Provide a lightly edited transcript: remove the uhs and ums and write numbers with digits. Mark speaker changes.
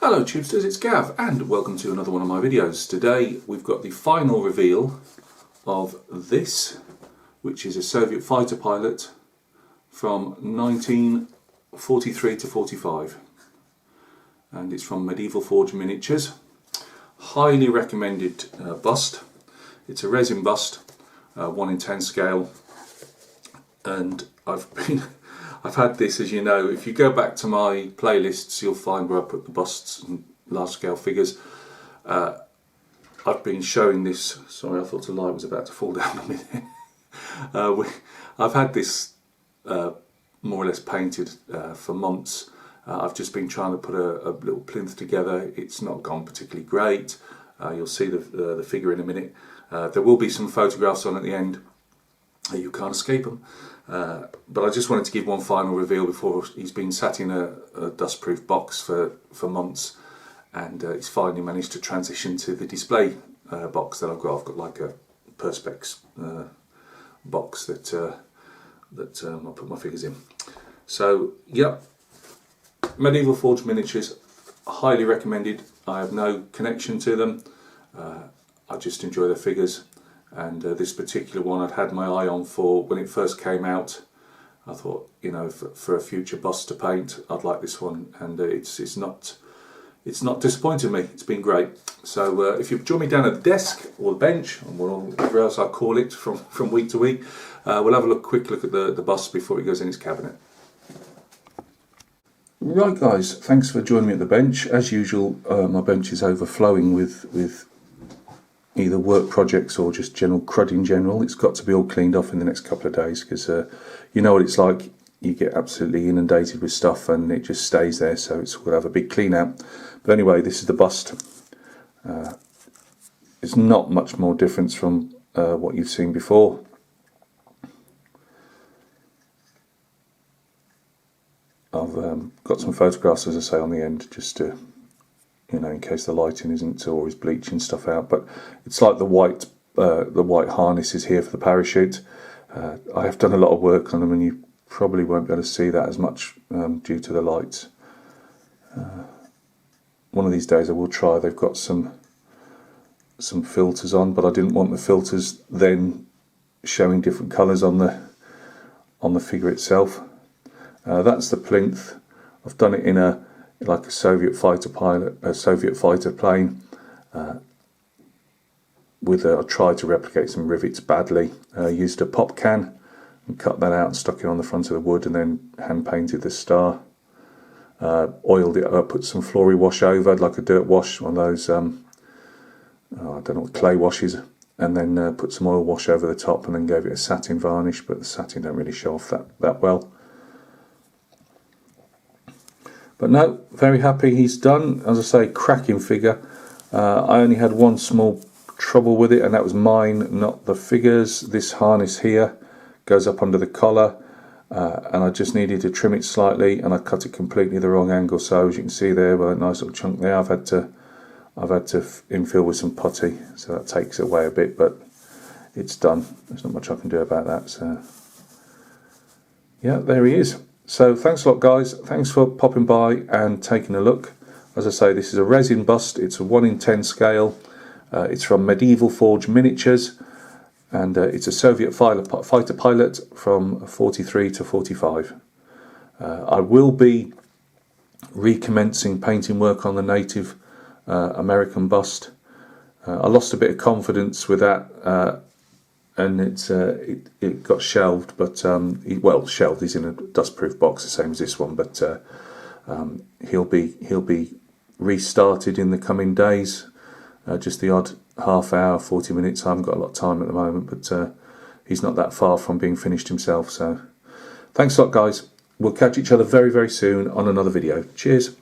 Speaker 1: Hello Tubesters, it's Gav and welcome to another one of my videos. Today we've got the final reveal of this, which is a Soviet fighter pilot from 1943 to 45, and it's from Medieval Forge Miniatures. Highly recommended bust. It's a resin bust, 1 in 10 scale, and I've had this, as you know. If you go back to my playlists, you'll find where I put the busts and large scale figures. I've been showing this. Sorry, I thought a light was about to fall down on me there. I've had this more or less painted for months. I've just been trying to put a little plinth together. It's not gone particularly great. You'll see the figure in a minute. There will be some photographs on at the end. You can't escape them. But I just wanted to give one final reveal before he's been sat in a dustproof box for months, and he's finally managed to transition to the display box that I've got. I've got like a perspex box that I put my figures in. So yeah, Medieval Forge Miniatures, highly recommended. I have no connection to them. I just enjoy the figures. And this particular one I'd had my eye on for when it first came out. I thought, you know, for a future bust to paint, I'd like this one, and it's not disappointed me. It's been great. So if you join me down at the desk or the bench, or whatever else I call it from week to week, we'll have a quick look at the bust before it goes in its cabinet. Right guys, thanks for joining me at the bench. As usual, my bench is overflowing with either work projects or just general crud in general. It's got to be all cleaned off in the next couple of days, because you know what it's like. You get absolutely inundated with stuff and it just stays there, so we'll have a big clean out. But anyway, this is the bust. It's not much more difference from what you've seen before. I've got some photographs, as I say, on the end, just to, you know, in case the lighting isn't always bleaching stuff out. But it's like the white harness is here for the parachute. I have done a lot of work on them, and you probably won't be able to see that as much due to the lights. One of these days I will try. They've got some filters on, but I didn't want the filters then showing different colours on the figure itself. That's the plinth. I've done it in like a Soviet fighter plane. I tried to replicate some rivets badly. Used a pop can and cut that out and stuck it on the front of the wood, and then hand painted the star. Oiled it. I put some Flory wash over, like a dirt wash, one of those I don't know what clay washes, and then put some oil wash over the top, and then gave it a satin varnish. But the satin don't really show off that well. But no, very happy he's done. As I say, cracking figure. I only had one small trouble with it, and that was mine, not the figures. This harness here goes up under the collar, and I just needed to trim it slightly, and I cut it completely the wrong angle. So as you can see there, with a nice little chunk there, I've had to infill with some putty, so that takes away a bit, but it's done. There's not much I can do about that. So yeah, there he is. So thanks a lot guys, thanks for popping by and taking a look. As I say, this is a resin bust, it's a 1 in 10 scale, it's from Medieval Forge Miniatures, and it's a Soviet fighter pilot from 43 to 45. I will be recommencing painting work on the native American bust. I lost a bit of confidence with that, and it got shelved, but well, shelved. He's in a dustproof box, the same as this one, but he'll be restarted in the coming days. Just the odd half hour, 40 minutes. I haven't got a lot of time at the moment, but he's not that far from being finished himself. So thanks a lot guys. We'll catch each other very, very soon on another video. Cheers.